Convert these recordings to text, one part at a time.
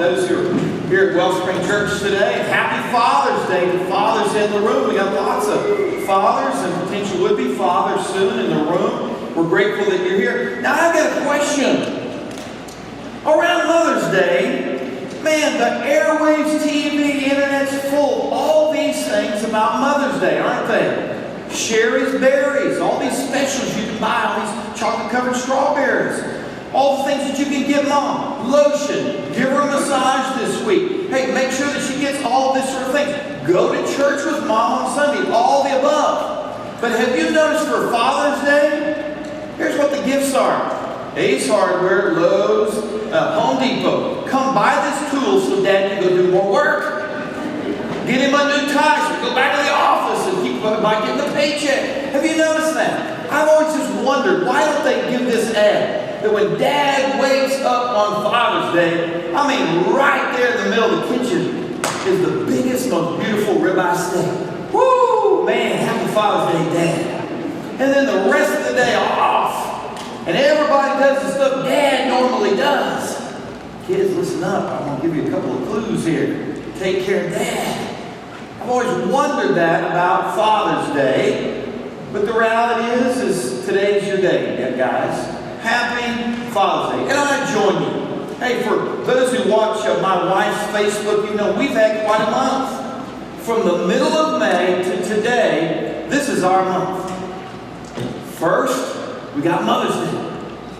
those who are here at Wellspring Church today. Happy Father's Day to fathers in the room. We got lots of fathers and potential would-be fathers soon in the room. We're grateful that you're here. Now, I've got a question. Around Mother's Day, man, the airwaves, TV, internet's full of all these things about Mother's Day, aren't they? Sherry's Berries, all these specials you can buy, all these chocolate-covered strawberries, all the things that you can give Mom. Lotion, give her a massage this week. Hey, make sure that she gets all this sort of things. Go to church with Mom on Sunday, all the above. But have you noticed for Father's Day, here's what the gifts are. Ace Hardware, Lowe's, Home Depot. Come buy this tool so Dad can go do more work. Get him a new tie so he can go back to the office and keep by getting the paycheck. Have you noticed that? I've always just wondered, why don't they give this ad that when Dad wakes up on Father's Day, I mean right there in the middle of the kitchen is the biggest, most beautiful ribeye steak. Woo! Man, happy Father's Day, Dad. And then the rest of the day off. And everybody does the stuff Dad normally does. Kids, listen up. I'm going to give you a couple of clues here. Take care of Dad. I've always wondered that about Father's Day. But the reality is today's your day, guys. Happy Father's Day. And I join you. Hey, for those who watch my wife's Facebook, you know we've had quite a month. From the middle of May to today, this is our month. First, we got Mother's Day.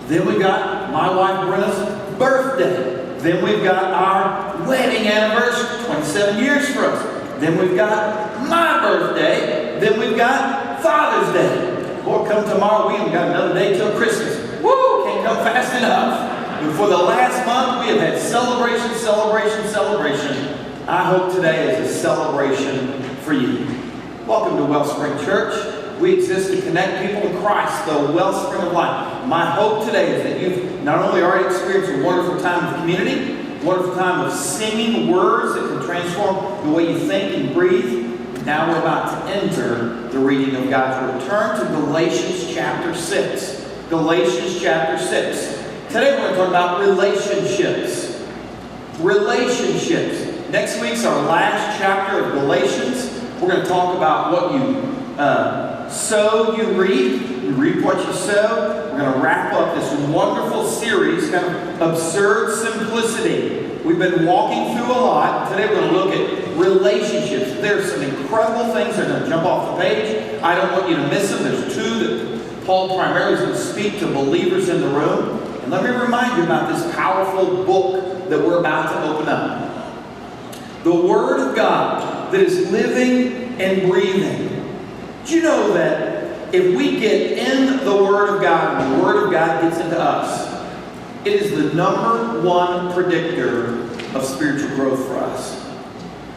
Then we got my wife Brenna's birthday. Then we've got our wedding anniversary, 27 years for us. Then we've got my birthday. Then we've got Father's Day. Lord, come tomorrow, we haven't got another day till Christmas. Woo! Can't come fast enough. And for the last month, we have had celebration, celebration, celebration. I hope today is a celebration for you. Welcome to Wellspring Church. We exist to connect people to Christ, the wellspring of life. My hope today is that you've not only already experienced a wonderful time of community, a wonderful time of singing words that can transform the way you think and breathe. Now we're about to enter the reading of God's Word. Turn to Galatians chapter 6. Galatians chapter 6. Today we're going to talk about relationships. Relationships. Next week's our last chapter of Galatians. We're going to talk about what you sow, you reap. You reap what you sow. We're going to wrap up this wonderful series, kind of absurd simplicity. We've been walking through a lot. Today we're going to look at relationships. There's some incredible things that are going to jump off the page. I don't want you to miss them. There's two that Paul primarily is going to speak to believers in the room. And let me remind you about this powerful book that we're about to open up. The Word of God that is living and breathing. Do you know that if we get in the Word of God and the Word of God gets into us, it is the number one predictor of spiritual growth for us.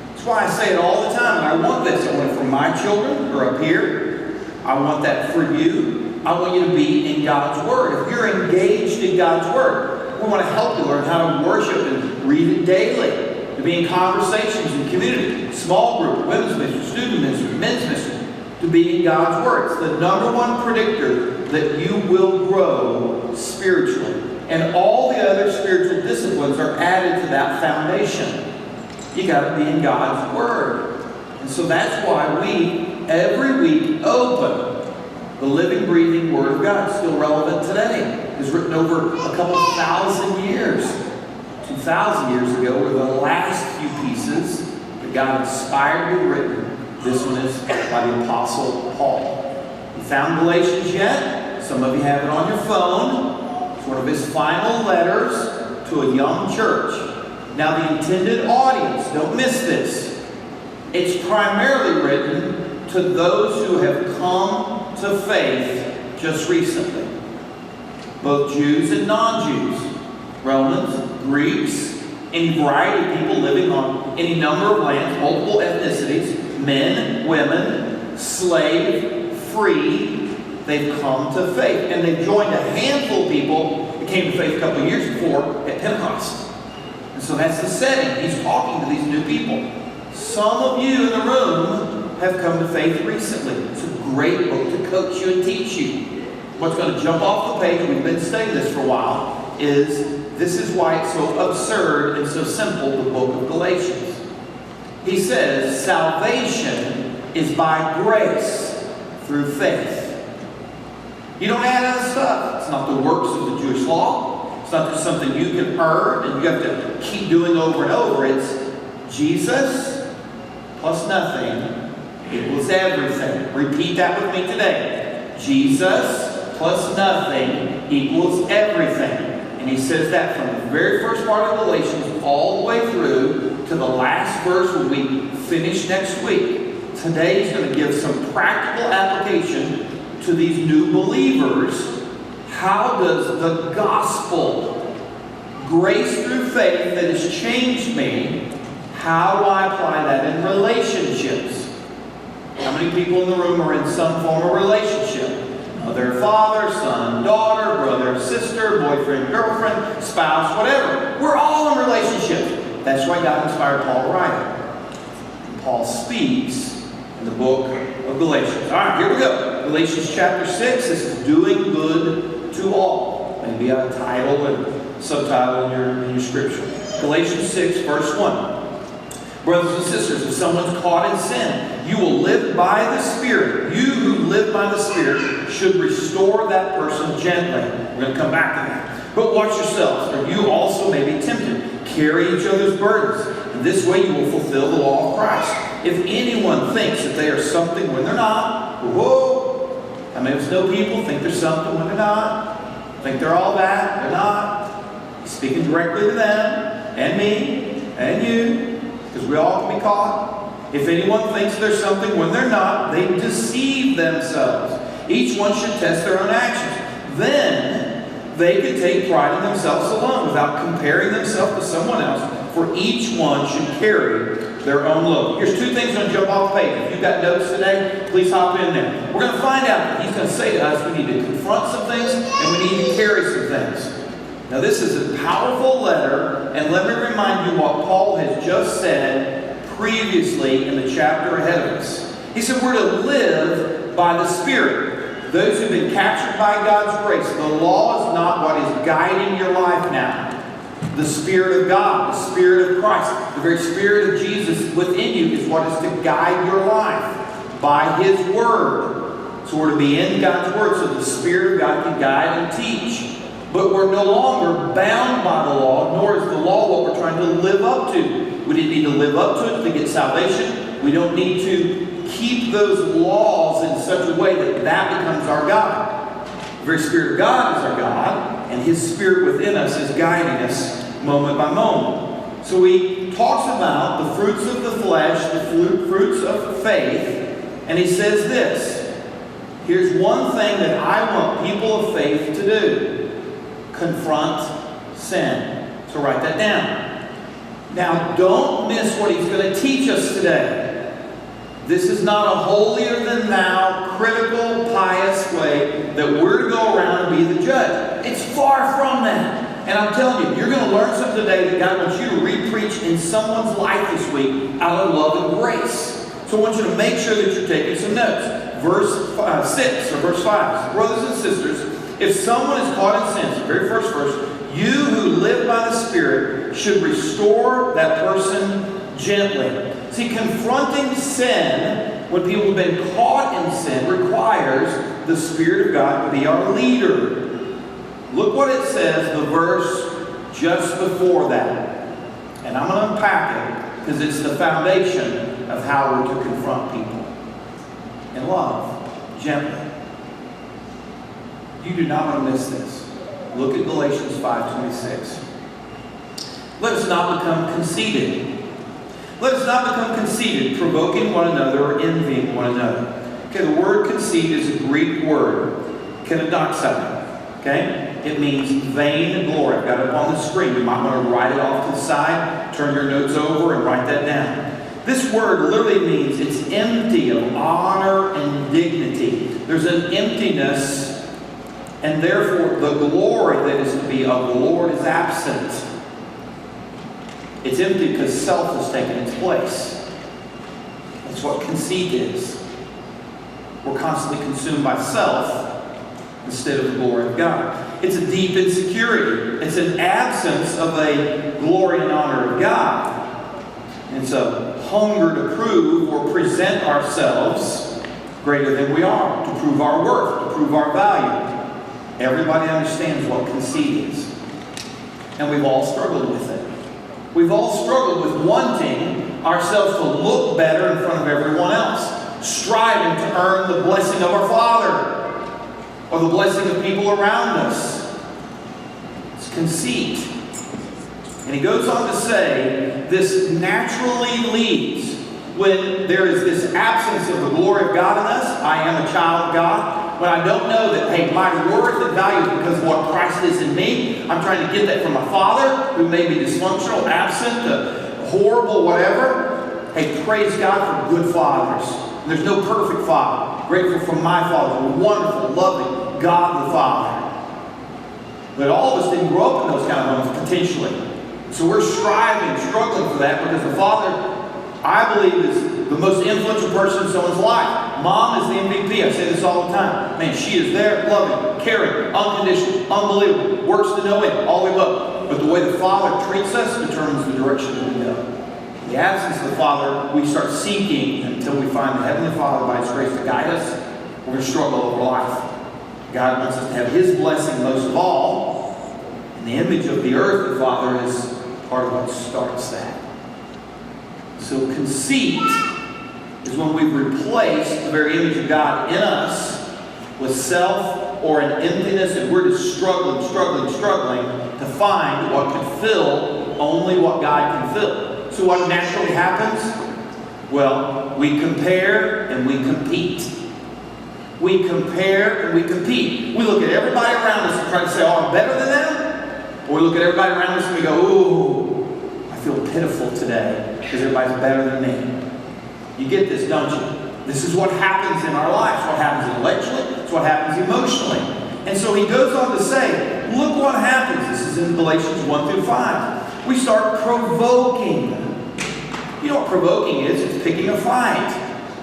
That's why I say it all the time, and I want this. I want it for my children who are up here. I want that for you. I want you to be in God's Word. If you're engaged in God's Word, we want to help you learn how to worship and read it daily, to be in conversations in community, small group, women's ministry, student ministry, men's ministry, to be in God's Word. It's the number one predictor that you will grow spiritually. And all the other spiritual disciplines are added to that foundation. You got to be in God's Word. And so that's why we, every week, open the living, breathing Word of God. It's still relevant today. It was written over a couple thousand years. 2,000 years ago were the last few pieces that God inspired to be written. This one is by the Apostle Paul. You found Galatians yet? Some of you have it on your phone. It's one of his final letters to a young church. Now the intended audience, don't miss this. It's primarily written to those who have come to faith just recently. Both Jews and non-Jews. Romans, Greeks, any variety of people living on any number of lands, multiple ethnicities. Men, women, slave, free, they've come to faith. And they've joined a handful of people that came to faith a couple of years before at Pentecost. And so that's the setting. He's talking to these new people. Some of you in the room have come to faith recently. It's a great book to coach you and teach you. What's going to jump off the page, we've been studying this for a while, this is why it's so absurd and so simple, the book of Galatians. He says, salvation is by grace through faith. You don't add other stuff. It's not the works of the Jewish law. It's not just something you can earn and you have to keep doing over and over. It's Jesus plus nothing equals everything. Repeat that with me today. Jesus plus nothing equals everything. And he says that from the very first part of Galatians all the way through to the last verse when we finish next week. Today he's going to give some practical application to these new believers. How does the gospel, grace through faith that has changed me, how do I apply that in relationships? How many people in the room are in some form of relationship? Mother, father, son, daughter, brother, sister, boyfriend, girlfriend, spouse, whatever. We're all in relationship. That's why God inspired Paul to write. Paul speaks in the book of Galatians. All right, here we go. Galatians chapter 6. This is doing good to all. Maybe a title and subtitle in your scripture. Galatians 6, verse 1. Brothers and sisters, if someone's caught in sin, you will live by the Spirit. You who live by the Spirit should restore that person gently. We're going to come back to that. But watch yourselves, for you also may be tempted. Carry each other's burdens. In this way you will fulfill the law of Christ. If anyone thinks that they are something when they're not, whoa! I mean, if no people think they're something when they're not, think they're all that, they're not. He's speaking directly to them, and me, and you. Because we all can be caught. If anyone thinks they're something when they're not, they deceive themselves. Each one should test their own actions. Then they can take pride in themselves alone without comparing themselves to someone else. For each one should carry their own load. Here's two things I'm going to jump off the page. If you've got notes today, please hop in there. We're going to find out that he's going to say to us we need to confront some things and we need to carry some things. Now this is a powerful letter, and let me remind you what Paul has just said previously in the chapter ahead of us. He said we're to live by the Spirit. Those who've been captured by God's grace. The law is not what is guiding your life now. The Spirit of God, the Spirit of Christ, the very Spirit of Jesus within you is what is to guide your life by His Word. So we're to be in God's Word so the Spirit of God can guide and teach. But we're no longer bound by the law, nor is the law what we're trying to live up to. We didn't need to live up to it to get salvation. We don't need to keep those laws in such a way that that becomes our God. The very Spirit of God is our God, and His Spirit within us is guiding us moment by moment. So He talks about the fruits of the flesh, the fruits of faith, and He says this. Here's one thing that I want people of faith to do. Confront sin. So write that down. Now don't miss what he's going to teach us today. This is not a holier-than-thou, critical, pious way that we're to go around and be the judge. It's far from that. And I'm telling you, you're going to learn something today that God wants you to re-preach in someone's life this week out of love and grace. So I want you to make sure that you're taking some notes. Verse 6 or verse 5. Brothers and sisters, if someone is caught in sin, the very first verse, you who live by the Spirit should restore that person gently. See, confronting sin, when people have been caught in sin, requires the Spirit of God to be our leader. Look what it says, the verse just before that. And I'm going to unpack it because it's the foundation of how we're to confront people. In love, gently. You do not want to miss this. Look at Galatians 5:26. Let us not become conceited. Let us not become conceited, provoking one another or envying one another. Okay, the word conceit is a Greek word, kenodoxai. Okay? It means vain glory. I've got it up on the screen. You might want to write it off to the side, turn your notes over, and write that down. This word literally means it's empty of honor and dignity. There's an emptiness, and therefore the glory that is to be of the Lord is absent. It's empty because self has taken its place. That's what conceit is. We're constantly consumed by self instead of the glory of God. It's a deep insecurity. It's an absence of a glory and honor of God. It's a hunger to prove or present ourselves greater than we are, to prove our worth, to prove our value. Everybody understands what conceit is. And we've all struggled with it. We've all struggled with wanting ourselves to look better in front of everyone else, striving to earn the blessing of our Father or the blessing of people around us. It's conceit. And he goes on to say, this naturally leads when there is this absence of the glory of God in us. I am a child of God. When I don't know that, hey, my worth and value is because of what Christ is in me. I'm trying to get that from my father, who may be dysfunctional, absent, horrible, whatever. Hey, praise God for good fathers. And there's no perfect father. Grateful for my father, a wonderful, loving God the Father. But all of us didn't grow up in those kind of homes, potentially. So we're striving, struggling for that, because the father, I believe, is the most influential person in someone's life. Mom is the MVP. I say this all the time. Man, she is there, loving, caring, unconditional, unbelievable, works to no end, all the way up. But the way the Father treats us determines the direction that we go. In the absence of the Father, we start seeking until we find the Heavenly Father by His grace to guide us. We're going to struggle over life. God wants us to have His blessing most of all. And the image of the earth, the Father, is part of what starts that. So conceit is when we replace the very image of God in us with self or an emptiness, and we're just struggling to find what can fill only what God can fill. So what naturally happens? Well, we compare and we compete. We compare and we compete. We look at everybody around us and try to say, oh, I'm better than them. Or we look at everybody around us and we go, ooh, I feel pitiful today because everybody's better than me. You get this, don't you? This is what happens in our lives. What happens intellectually. It's what happens emotionally. And so he goes on to say, look what happens. This is in Galatians 1 through 5. We start provoking. You know what provoking is? It's picking a fight.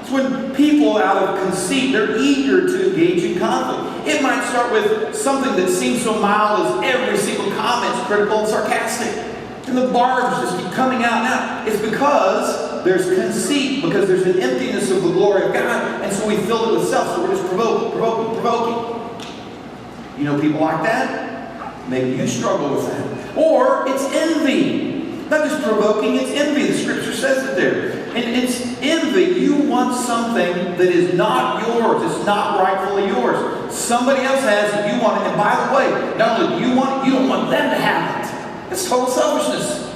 It's when people, out of conceit, they're eager to engage in conflict. It might start with something that seems so mild as every single comment's critical and sarcastic. And the barbs just keep coming out now. It's because there's conceit, because there's an emptiness of the glory of God, and so we fill it with self, so we're just provoking. You know people like that? Maybe you struggle with that. Or it's envy. Not just provoking, it's envy. The scripture says it there. And it's envy. You want something that is not yours. It's not rightfully yours. Somebody else has it, you want it. And by the way, not only do you want it, you don't want them to have it. It's total selfishness.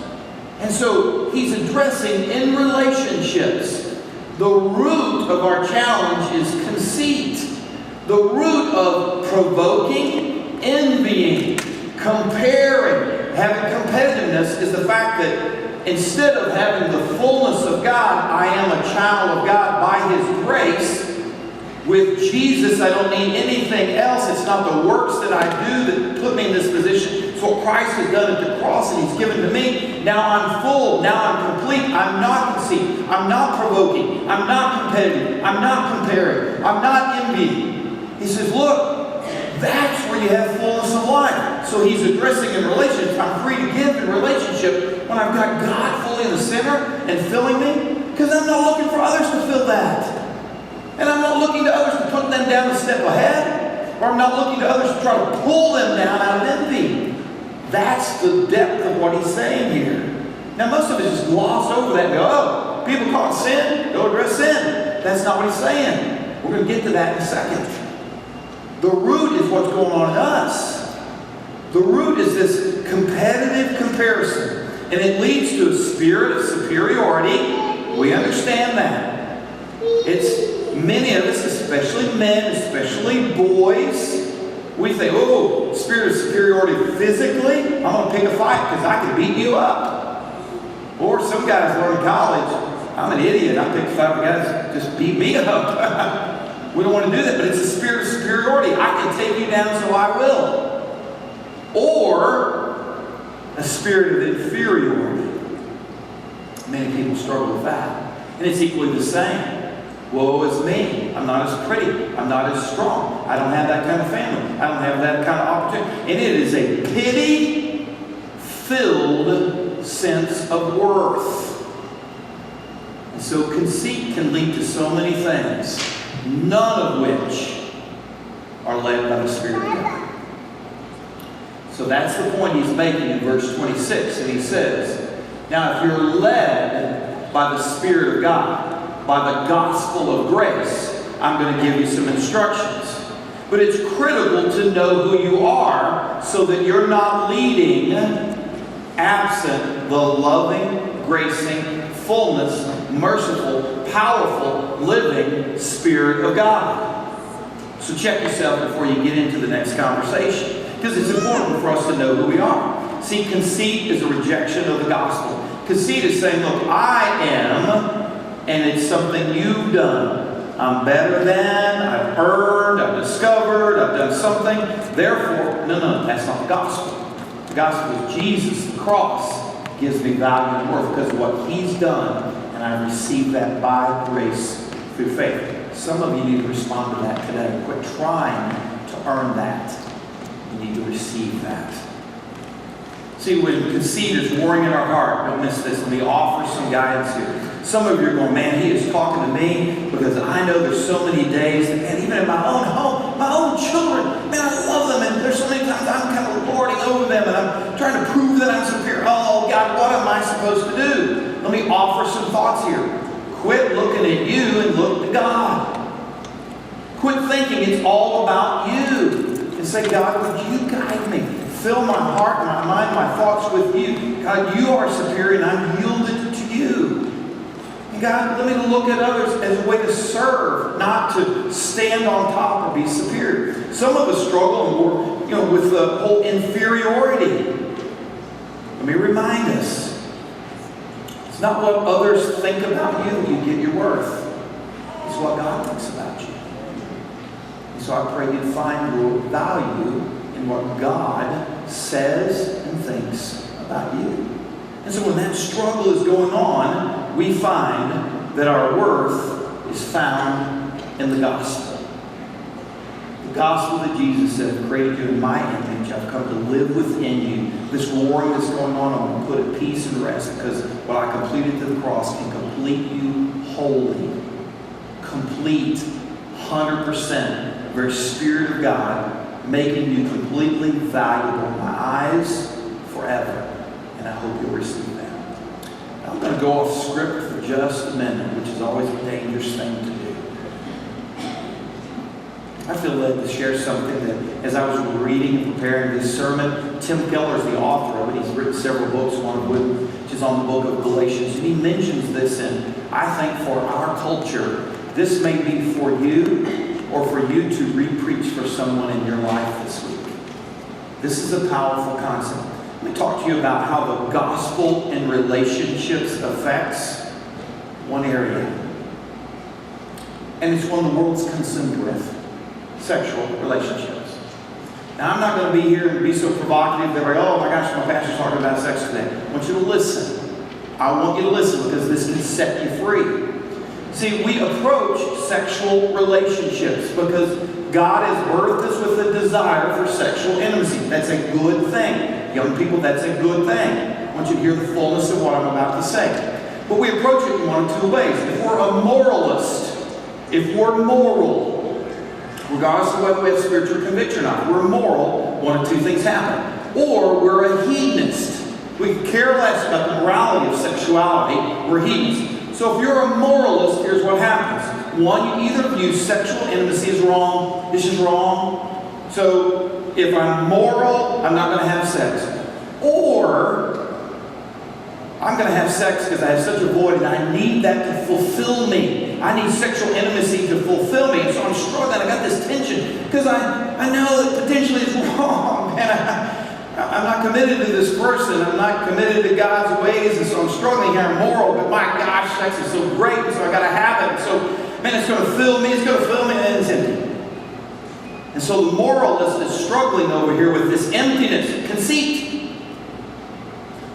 And so he's addressing in relationships. The root of our challenge is conceit. The root of provoking, envying, comparing, having competitiveness is the fact that instead of having the fullness of God, I am a child of God by His grace. With Jesus, I don't need anything else. It's not the works that I do that put me in this position. It's what Christ has done at the cross and He's given to me. Now I'm full. Now I'm complete. I'm not conceit. I'm not provoking. I'm not competitive. I'm not comparing. I'm not envying. He says, look, that's where you have fullness of life. So he's addressing in relationships. I'm free to give in relationship when I've got God fully in the center and filling me. Because I'm not looking for others to fill that. And I'm not looking to others to put them down a step ahead. Or I'm not looking to others to try to pull them down out of envy. That's the depth of what he's saying here. Now most of us just gloss over that and go, oh, people call it sin, go address sin. That's not what he's saying. We're going to get to that in a second. The root is what's going on in us. The root is this competitive comparison. And it leads to a spirit of superiority. We understand that. It's many of us, especially men, especially boys, we think, oh, spirit of superiority physically, I'm going to pick a fight because I can beat you up. Or some guys learn in college, I'm an idiot, I pick a fight with guys just beat me up. We don't want to do that, but it's a spirit of superiority. I can take you down, so I will. Or a spirit of inferiority. Many people struggle with that. And it's equally the same. Woe is me. I'm not as pretty. I'm not as strong. I don't have that kind of family. I don't have that kind of opportunity. And it is a pity-filled sense of worth. And so conceit can lead to so many things, none of which are led by the Spirit of God. So that's the point he's making in verse 26. And he says, now if you're led by the Spirit of God, by the gospel of grace, I'm going to give you some instructions. But it's critical to know who you are so that you're not leading absent the loving, gracing, fullness, merciful, powerful, living Spirit of God. So check yourself before you get into the next conversation, because it's important for us to know who we are. See, conceit is a rejection of the gospel. Conceit is saying, look, I am, and it's something you've done. I'm better than, I've earned, I've discovered, I've done something. Therefore, no, that's not the gospel. The gospel is Jesus, the cross, gives me value and worth because of what He's done, and I receive that by grace through faith. Some of you need to respond to that today. Quit trying to earn that. You need to receive that. See, when conceit is warring in our heart, don't miss this. Let me offer some guidance here. Some of you are going, man, he is talking to me because I know there's so many days, and even in my own home, my own children, man, I love them, and there's so many times I'm kind of lording over them, and I'm trying to prove that I'm superior. Oh, God, what am I supposed to do? Let me offer some thoughts here. Quit looking at you and look to God. Quit thinking it's all about you. And say, God, would you guide me? Fill my heart, my mind, my thoughts with you. God, you are superior, and I'm yielded to you. And God, let me look at others as a way to serve, not to stand on top or be superior. Some of us struggle more, with the whole inferiority. Let me remind us. It's not what others think about you get your worth. It's what God thinks about you. And so I pray you'd find your value in what God says and thinks about you. And so when that struggle is going on, we find that our worth is found in the gospel. The gospel that Jesus said, I've created you in my image. I've come to live within you. This warring that's going on, I'm going to put at peace and rest because what I completed through the cross can complete you wholly. Complete, 100%, the very Spirit of God, making you completely valuable in my eyes forever. And I hope you'll receive that. I'm going to go off script for just a minute, which is always a dangerous thing to do. I feel led to share something that, as I was reading and preparing this sermon, Tim Keller is the author of it. He's written several books, one of which is on the book of Galatians. And he mentions this, and I think for our culture, this may be for you or for you to re-preach for someone in your life this week. This is a powerful concept. Let me talk to you about how the gospel in relationships affects one area. And it's one the world's consumed with. Sexual relationships. Now, I'm not going to be here and be so provocative that, oh my gosh, my pastor's talking about sex today. I want you to listen. I want you to listen because this can set you free. See, we approach sexual relationships because God has birthed us with a desire for sexual intimacy. That's a good thing. Young people, that's a good thing. I want you to hear the fullness of what I'm about to say. But we approach it in one of two ways. If we're a moralist, if we're moral, regardless of whether we have spiritual conviction or not, we're moral, one of two things happen. Or we're a hedonist. We care less about the morality of sexuality. We're hedonists. So if you're a moralist, here's what happens. One, you either view sexual intimacy as wrong. This is wrong. So if I'm moral, I'm not going to have sex. Or I'm going to have sex because I have such a void and I need that to fulfill me. I need sexual intimacy to fulfill me. And so I'm struggling. I got this tension because I know that potentially it's wrong. Man, I'm not committed to this person. I'm not committed to God's ways. And so I'm struggling here. I'm moral, but my gosh, sex is so great. And so I got to have it. And so, man, it's going to fill me. It's going to fill me. And it's empty. And so the moralist is struggling over here with this emptiness, conceit.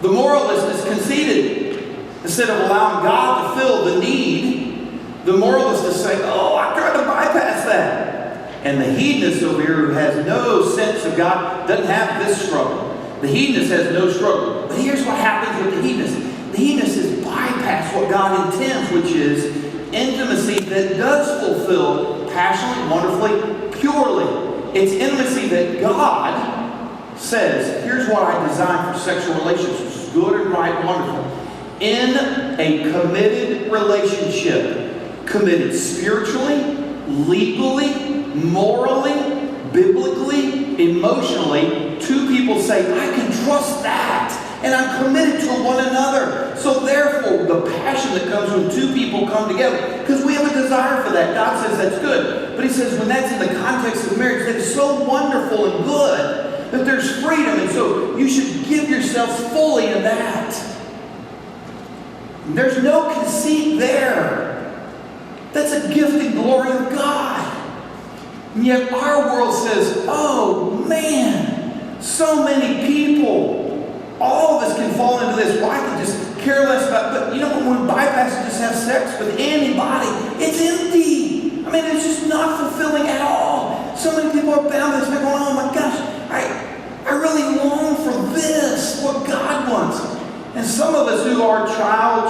The moralist is conceited. Instead of allowing God to fill the need, The moralist is saying, oh, I tried to bypass that. And the hedonist over here who has no sense of God doesn't have this struggle. The hedonist has no struggle. But here's what happens with the hedonist. The hedonist has bypassed what God intends, which is intimacy that does fulfill passionately, wonderfully, purely. It's intimacy that God says, here's what I designed for sexual relationships, which is good and right and wonderful. In a committed relationship, committed spiritually, legally, morally, biblically, emotionally, two people say, I can trust that, and I'm committed to one another. So therefore, the passion that comes when two people come together, because we have a desire for that. God says that's good. But He says when that's in the context of marriage, that is so wonderful and good that there's freedom. And so you should give yourself fully in that. There's no conceit there. That's a gift and glory of God. And yet our world says, oh man, so many people, all of us can fall into this. Well, I can just care less about, but you know, when we bypass and just have sex with anybody, it's empty. I mean, it's just not fulfilling at all. So many people are bound to this. They're going, oh my gosh, I really long for this, what God wants. And some of us who are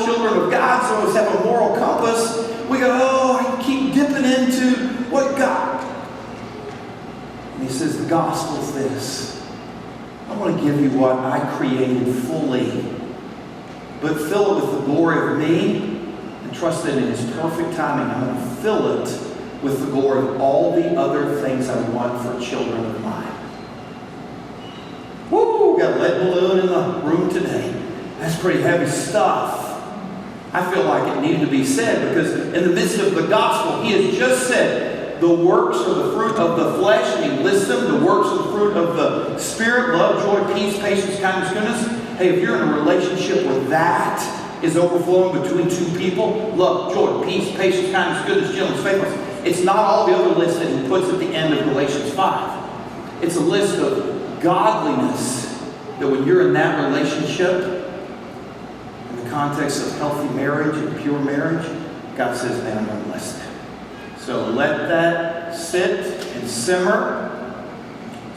children of God, some of us have a moral compass. We go, oh, I keep dipping into what God. And He says, the gospel is this. I want to give you what I created fully, but fill it with the glory of me and trust that in His perfect timing, I'm going to fill it with the glory of all the other things I want for children of mine. Woo! Got a lead balloon in the room today. That's pretty heavy stuff. I feel like it needed to be said because in the midst of the gospel, He has just said the works are the fruit of the flesh, and He lists them. The works are the fruit of the Spirit, love, joy, peace, patience, kindness, goodness. Hey, if you're in a relationship where that is overflowing between two people, love, joy, peace, patience, kindness, goodness, gentleness, faithfulness, it's not all the other lists that He puts at the end of Galatians 5. It's a list of godliness that when you're in that relationship, context of healthy marriage and pure marriage, God says, man, I'm going to bless that. So let that sit and simmer.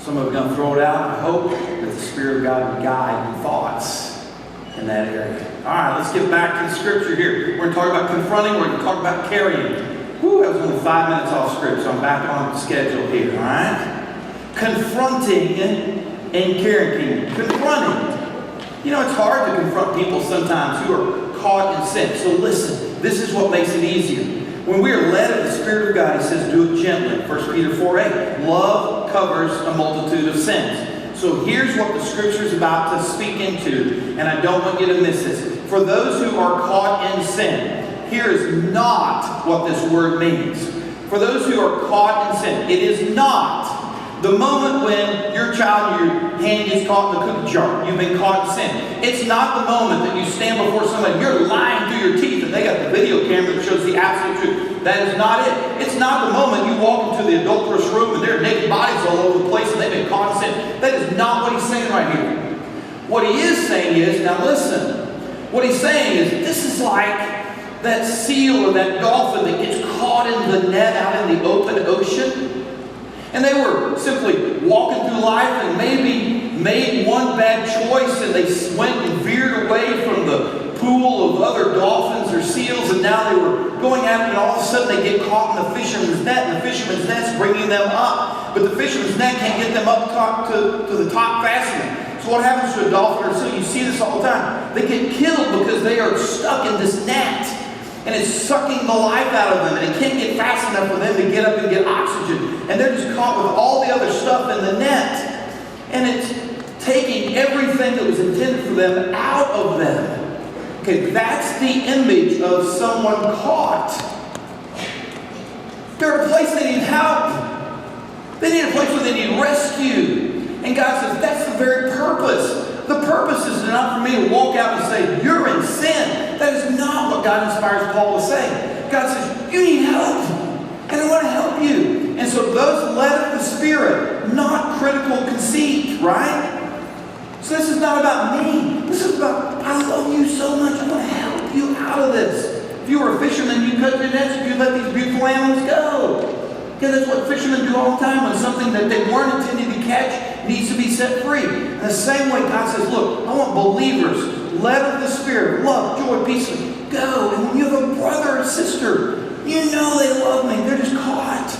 Some of you are going to throw it out. I hope that the Spirit of God will guide your thoughts in that area. All right, let's get back to the scripture here. We're going to talk about confronting. We're going to talk about carrying. Woo, that was only 5 minutes off script, so I'm back on schedule here. All right? Confronting and carrying. Confronting. You know, it's hard to confront people sometimes who are caught in sin. So listen, this is what makes it easier. When we are led of the Spirit of God, He says, do it gently. 1 Peter 4:8. Love covers a multitude of sins. So here's what the Scripture is about to speak into, and I don't want you to miss this. For those who are caught in sin, here is not what this word means. For those who are caught in sin, it is not the moment when your child, your hand gets caught in the cookie jar. You've been caught in sin. It's not the moment that you stand before somebody, you're lying through your teeth, and they got the video camera that shows the absolute truth. That is not it. It's not the moment you walk into the adulterous room and there are naked bodies all over the place and they've been caught in sin. That is not what He's saying right here. What He is saying is, now listen, what He's saying is, this is like that seal or that dolphin that gets caught in the net out in the open ocean. And they were simply walking through life and maybe made one bad choice and they went and veered away from the pool of other dolphins or seals, and now they were going after it, and all of a sudden they get caught in the fisherman's net, and the fisherman's net's bringing them up. But the fisherman's net can't get them up top to the top fast enough. So what happens to a dolphin or seal? You see this all the time. They get killed because they are stuck in this net. And it's sucking the life out of them, and it can't get fast enough for them to get up and get oxygen. And they're just caught with all the other stuff in the net. And it's taking everything that was intended for them out of them. Okay, that's the image of someone caught. They're a place they need help. They need a place where they need rescue. And God says, that's the very purpose. The purpose is not for me to walk out and say, you're in sin. That is not what God inspires Paul to say. God says, you need help. And I want to help you. And so those led of the Spirit, not critical conceit, right? So this is not about me. This is about, I love you so much. I want to help you out of this. If you were a fisherman, you cut your nets if you let these beautiful animals go. Because that's what fishermen do all the time when something that they weren't intended to catch needs to be set free. In the same way, God says, look, I want believers led of the Spirit, love, joy, peace, go. And when you have a brother or sister, you know they love me. They're just caught.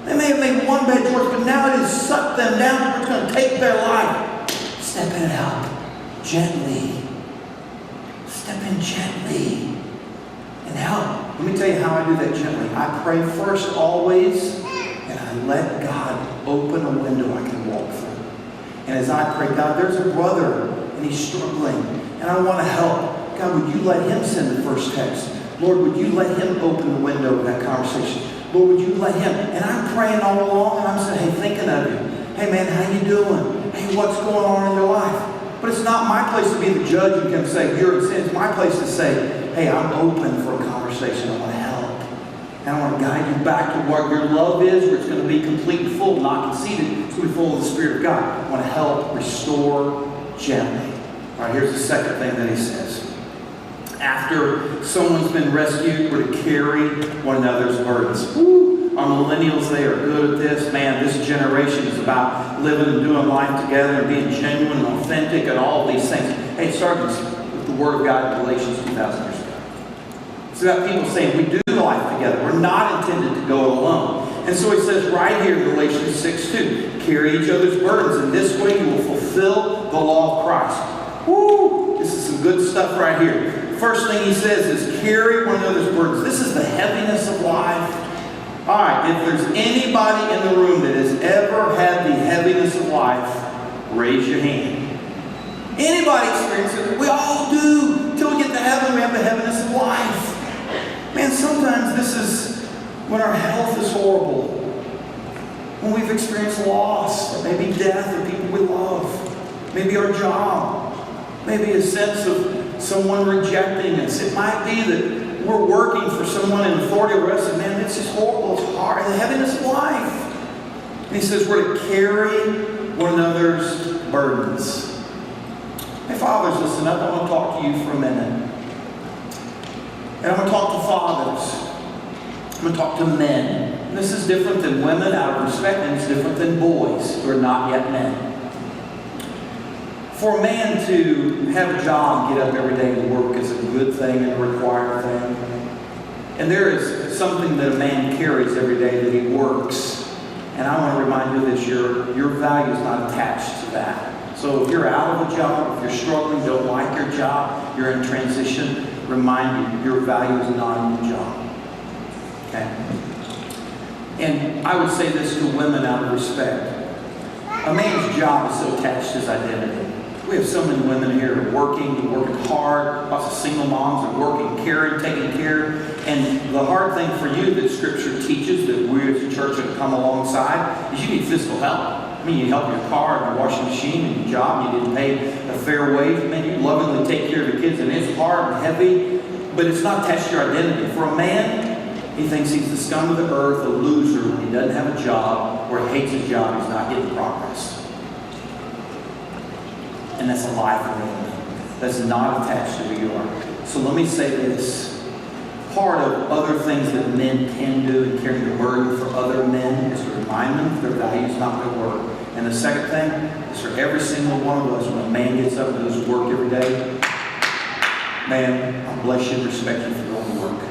They may have made one bad choice, but now it has sucked them down to where it's going to take their life. Step in and out gently. Step in gently and help. Let me tell you how I do that gently. I pray first always, and I let God open a window I can walk through. And as I pray, God, there's a brother, and he's struggling, and I want to help. God, would you let him send the first text? Lord, would you let him open the window of that conversation? Lord, would you let him? And I'm praying all along, and I'm saying, hey, thinking of you. Hey, man, how you doing? Hey, what's going on in your life? But it's not my place to be the judge who can say, you're in sin. It's my place to say, hey, I'm open for a conversation. I want to help. And I want to guide you back to what your love is, where it's going to be complete and full, not conceited. It's going to be full of the Spirit of God. I want to help, restore gently. All right, here's the second thing that he says. After someone's been rescued, we're to carry one another's burdens. Woo! Our millennials, they are good at this. Man, this generation is about living and doing life together and being genuine and authentic and all of these things. Hey, it started with the Word of God in Galatians 2,000 years ago. It's about people saying we do life together. We're not intended to go it alone. And so he says right here in Galatians 6:2, carry each other's burdens. In this way you will fulfill the law of Christ. Woo! This is some good stuff right here. First thing he says is carry one another's burdens. This is the heaviness of life. All right, if there's anybody in the room that has ever had the heaviness of life, raise your hand. Anybody experience it? We all do. Until we get to heaven, we have the heaviness of life. Man, sometimes this is when our health is horrible. When we've experienced loss, or maybe death of people we love. Maybe our job. Maybe a sense of someone rejecting us. It might be that we're working for someone in authority over us, and man, it's just horrible, it's hard, the heaviness of life. And he says we're to carry one another's burdens. Hey, fathers, listen up. I want to talk to you for a minute. And I'm going to talk to fathers. I'm going to talk to men. And this is different than women out of respect, and it's different than boys who are not yet men. For a man to have a job, get up every day and work is a good thing and a required thing. And there is something that a man carries every day that he works. And I want to remind you that your value is not attached to that. So if you're out of a job, if you're struggling, don't like your job, you're in transition, remind you, your value is not in the job. Okay? And I would say this to women out of respect. A man's job is so attached to his identity. We have so many women here working hard. Lots of single moms are working, caring, taking care. And the hard thing for you that Scripture teaches that we as a church have come alongside is you need physical help. I mean, you help your car and your washing machine and your job. You didn't pay a fair wage. Man, you lovingly take care of your kids, and it's hard and heavy, but it's not attached to your identity. For a man, he thinks he's the scum of the earth, a loser when he doesn't have a job, or he hates his job, he's not getting progress. And that's a lie for me. That's not attached to who you are. So let me say this. Part of other things that men can do in carrying the burden for other men is to remind them their value is not their work. And the second thing is for every single one of us, when a man gets up and goes to work every day, man, I bless you and respect you for going to work.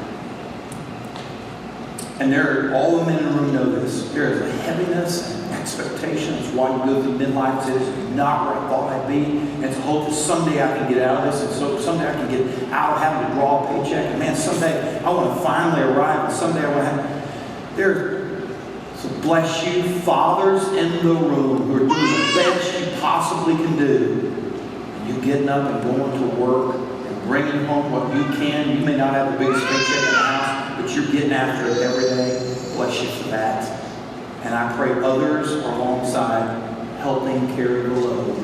And all the men in the room know this. There is a heaviness and expectation. It's why you go through midlife. It's not where I thought I'd be. And it's a hope that someday I can get out of this. And so someday I can get out of having to draw a paycheck. And man, someday I want to finally arrive. And someday I want to have... So bless you, fathers in the room who are doing the best you possibly can do. And you getting up and going to work and bringing home what you can. You may not have the biggest paycheck in the house, but you're getting after it every day. Bless you for that. And I pray others are alongside helping carry the load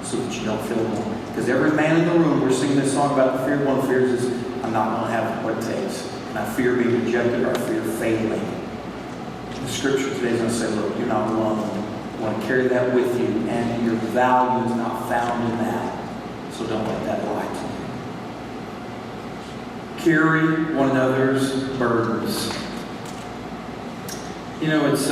so that you don't feel alone. Because every man in the room, we're singing this song about the fear. One of the fears is, I'm not going to have what it takes. And I fear being rejected, or I fear failing. The Scripture today is going to say, look, you're not alone. I want to carry that with you, and your value is not found in that. So don't let that lie to you. carry one another's burdens. You know, it's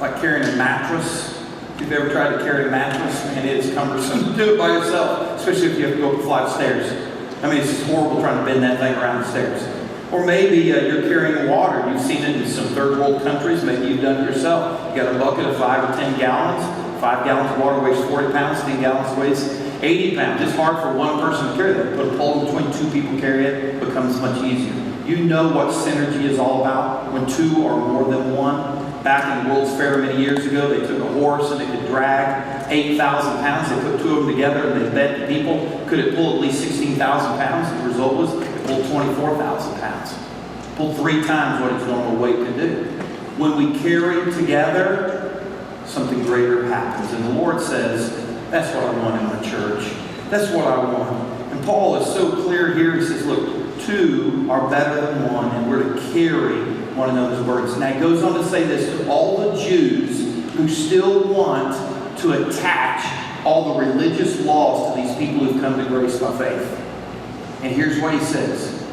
like carrying a mattress. If you've ever tried to carry a mattress, man, it is cumbersome to do it by yourself, especially if you have to go up a flight of stairs. I mean, it's just horrible trying to bend that thing around the stairs. Or maybe you're carrying water. You've seen it in some third world countries. Maybe you've done it yourself. You got a bucket of 5 or 10 gallons. 5 gallons of water weighs 40 pounds. 10 gallons weighs 80 pounds. It's hard for one person to carry that. Put a pole between 2 people carry it. It becomes much easier. You know what synergy is all about when 2 or more than 1. Back in the World's Fair many years ago, they took a horse and it could drag 8,000 pounds. They put 2 of them together and they bet the people, could it pull at least 16,000 pounds? The result was it pulled 24,000 pounds. It pulled 3 times what its normal weight could do. When we carry together, something greater happens. And the Lord says, that's what I want in my church. That's what I want. And Paul is so clear here. He says, look, 2 are better than 1, and we're to carry one another's burdens. Now he goes on to say this to all the Jews who still want to attach all the religious laws to these people who've come to grace by faith. And here's what he says.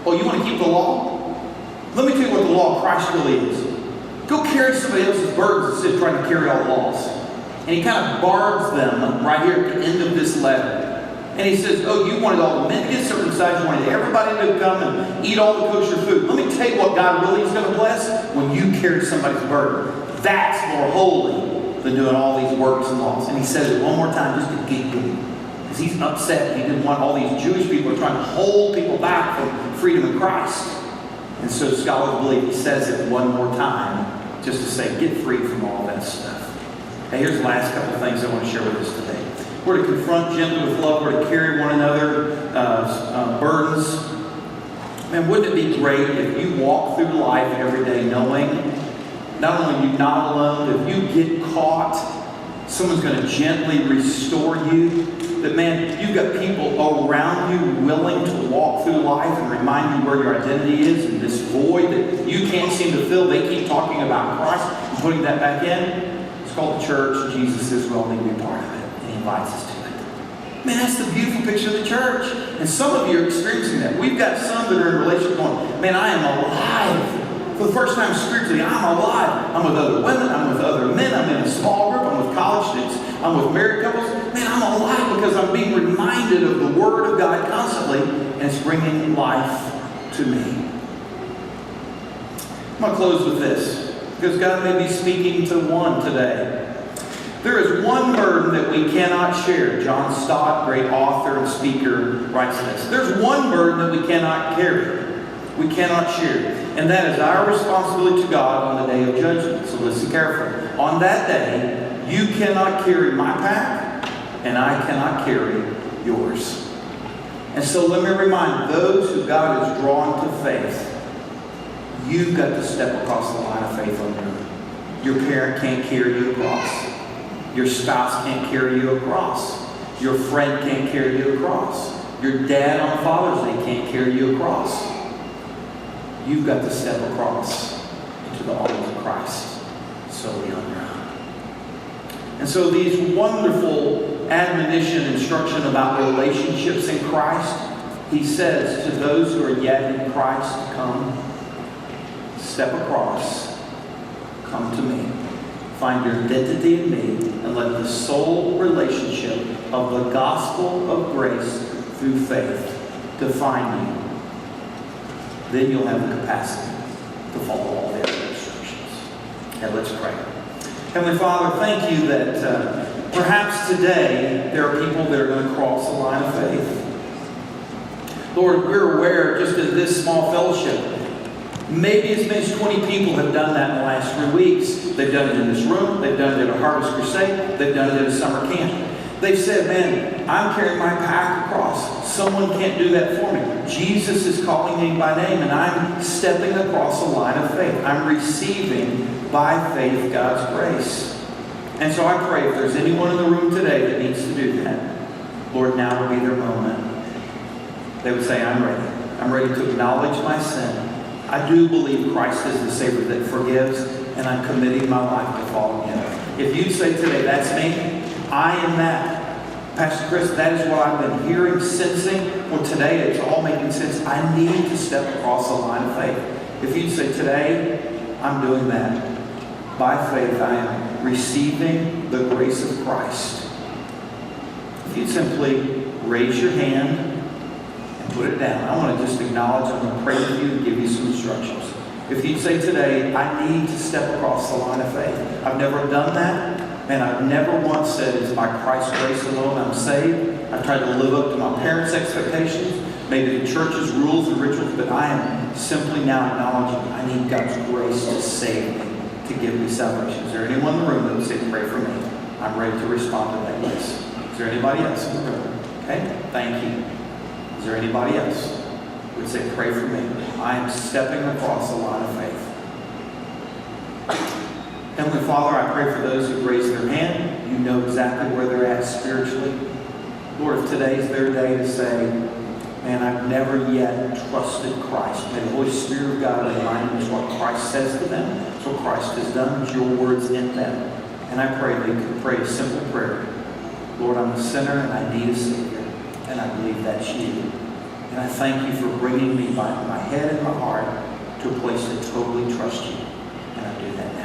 Oh, you want to keep the law? Let me tell you what the law of Christ really is. Go carry somebody else's burdens instead of trying to carry all the laws. And he kind of barbs them right here at the end of this letter. And he says, oh, you wanted all the men to get circumcised. You wanted everybody to come and eat all the kosher food. Let me tell you what God really is going to bless when you carry somebody's burden. That's more holy than doing all these works and laws. And he says it one more time just to get him. Because he's upset. He didn't want all these Jewish people trying to hold people back from freedom in Christ. And so scholars believe he says it one more time just to say, get free from all that stuff. Hey, here's the last couple of things I want to share with us today. We're to confront gently with love. We're to carry one another burdens. Man, wouldn't it be great if you walk through life every day knowing not only you're not alone, if you get caught, someone's going to gently restore you. That, man, you've got people around you willing to walk through life and remind you where your identity is and this void that you can't seem to fill. They keep talking about Christ and putting that back in. It's called the church. Jesus says we all need to be part of it. And he invites us to it. Man, that's the beautiful picture of the church. And some of you are experiencing that. We've got some that are in a relationship going, man, I am alive. For the first time spiritually, I'm alive. I'm with other women. I'm with other men. I'm in a small group. I'm with college students. I'm with married couples. Man, I'm alive because I'm being reminded of the Word of God constantly, and it's bringing life to me. I'm going to close with this, because God may be speaking to one today. There is one burden that we cannot share. John Stott, great author and speaker, writes this. There's one burden that we cannot carry. We cannot share. And that is our responsibility to God on the day of judgment. So listen carefully. On that day, you cannot carry my pack, and I cannot carry yours. And so let me remind those who God has drawn to faith, you've got to step across the line of faith on your own. Your parent can't carry you across. Your spouse can't carry you across. Your friend can't carry you across. Your dad on Father's Day can't carry you across. You've got to step across into the arms of Christ solely on your own. And so these wonderful admonition, instruction about relationships in Christ, he says to those who are yet in Christ, come, step across, come to me. Find your identity in me, and let the sole relationship of the gospel of grace through faith define you. Then you'll have the capacity to follow all the other instructions. And let's pray. Heavenly Father, thank you that perhaps today there are people that are going to cross the line of faith. Lord, we're aware just in this small fellowship, maybe as many as 20 people have done that in the last 3 weeks. They've done it in this room. They've done it at a Harvest Crusade. They've done it at a summer camp. They've said, man, I'm carrying my pack across. Someone can't do that for me. Jesus is calling me by name, and I'm stepping across the line of faith. I'm receiving by faith God's grace. And so I pray if there's anyone in the room today that needs to do that, Lord, now would be their moment. They would say, I'm ready. I'm ready to acknowledge my sin. I do believe Christ is the Savior that forgives, and I'm committing my life to follow Him. If you'd say today, that's me, I am that, Pastor Chris, that is what I've been hearing, sensing. Well, today it's all making sense. I need to step across the line of faith. If you'd say, today, I'm doing that. By faith, I am receiving the grace of Christ. If you'd simply raise your hand and put it down. I want to just acknowledge, I'm going to pray with you and give you some instructions. If you'd say today, I need to step across the line of faith. I've never done that. And I've never once said it's by Christ's grace alone I'm saved. I've tried to live up to my parents' expectations, maybe the church's rules and rituals, but I am simply now acknowledging I need God's grace to save me, to give me salvation. Is there anyone in the room that would say, pray for me? I'm ready to respond to that grace. Is there anybody else in the room? Okay, thank you. Is there anybody else who would say, pray for me? I am stepping across the line of faith. Heavenly Father, I pray for those who raise their hand. You know exactly where they're at spiritually. Lord, if today's their day to say, man, I've never yet trusted Christ. May the Holy Spirit of God remind them of what Christ says to them. It's what Christ has done. It's your words in them. And I pray they could pray a simple prayer. Lord, I'm a sinner and I need a Savior. And I believe that's you. And I thank you for bringing me by my head and my heart to a place to totally trust you. And I do that now.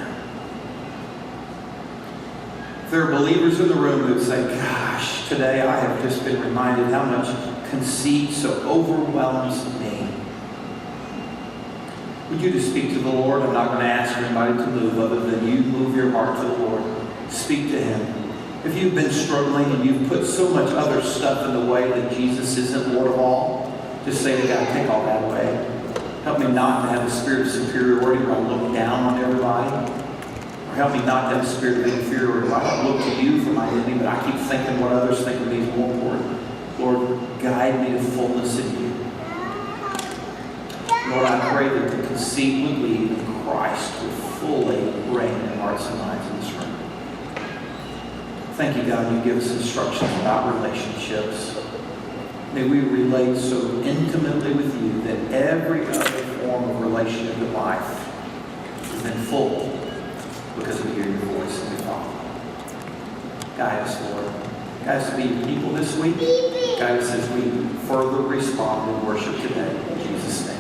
There are believers in the room who would say, gosh, today I have just been reminded how much conceit so overwhelms me. Would you just speak to the Lord? I'm not going to ask anybody to move other than you move your heart to the Lord. Speak to Him. If you've been struggling and you've put so much other stuff in the way that Jesus isn't Lord of all, just say to God, take all that away. Help me not to have a spirit of superiority where I look down on everybody. Help me not to have a spirit of inferiority. I don't look to you for my identity, but I keep thinking what others think of me is more important. Lord, guide me to fullness in you. Lord, I pray that the conceit would leave and Christ would fully reign in hearts and minds in this room. Thank you, God, you give us instructions about relationships. May we relate so intimately with you that every other form of relationship in life is in full. Because we hear your voice and we follow. Guide us, Lord. Guide us to be people this week. Guide us as we further respond and worship today. In Jesus' name.